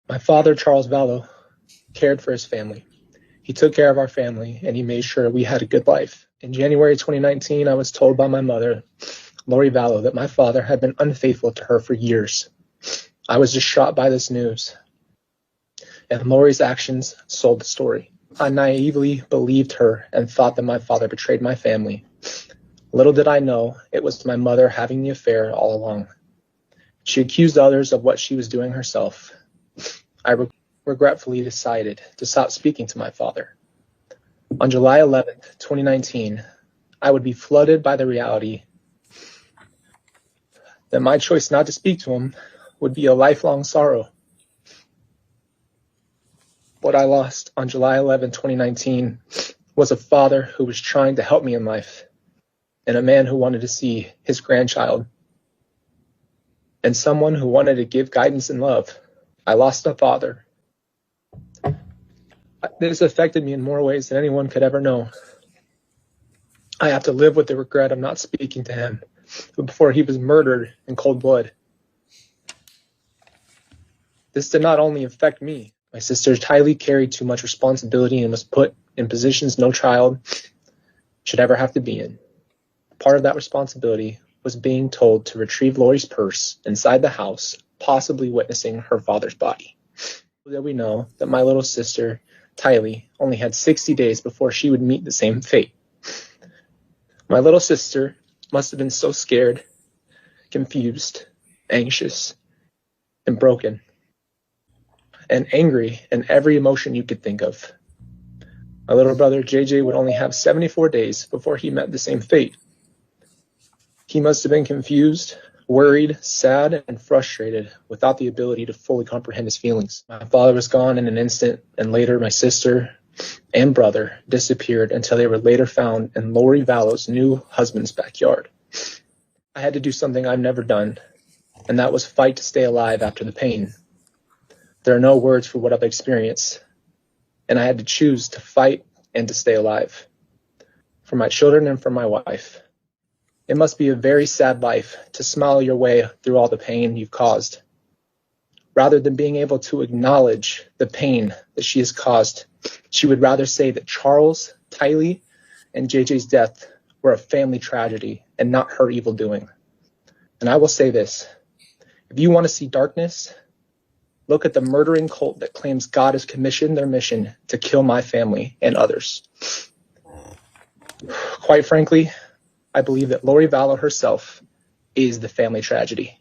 My father, Charles Vallow, cared for his family. He took care of our family, and he made sure we had a good life. In January 2019, I was told by my mother, Lori Vallow, that my father had been unfaithful to her for years. I was just shocked by this news, and Lori's actions sold the story. I naively believed her and thought that my father betrayed my family. Little did I know it was my mother having the affair all along. She accused others of what she was doing herself. I regretfully decided to stop speaking to my father. On July 11th, 2019, I would be flooded by the reality that my choice not to speak to him would be a lifelong sorrow. What I lost on July 11, 2019 was a father who was trying to help me in life, and a man who wanted to see his grandchild, and someone who wanted to give guidance and love. I lost a father. This affected me in more ways than anyone could ever know. I have to live with the regret of not speaking to him before he was murdered in cold blood. This did not only affect me. My sister Tylee carried too much responsibility and was put in positions no child should ever have to be in. Part of that responsibility was being told to retrieve Lori's purse inside the house, possibly witnessing her father's body. That we know that my little sister, Tylee, only had 60 days before she would meet the same fate. My little sister must have been so scared, confused, anxious, and broken, and angry in every emotion you could think of. My little brother, JJ, would only have 74 days before he met the same fate. He must have been confused, worried, sad, and frustrated without the ability to fully comprehend his feelings. My father was gone in an instant, and later my sister and brother disappeared until they were later found in Lori Vallow's new husband's backyard. I had to do something I've never done, and that was fight to stay alive after the pain. There are no words for what I've experienced, and I had to choose to fight and to stay alive, for my children and for my wife. It must be a very sad life to smile your way through all the pain you've caused. Rather than being able to acknowledge the pain that she has caused, she would rather say that Charles, Tylee, and JJ's death were a family tragedy and not her evil doing. And I will say this, if you want to see darkness, look at the murdering cult that claims God has commissioned their mission to kill my family and others. Quite frankly, I believe that Lori Vallow herself is the family tragedy.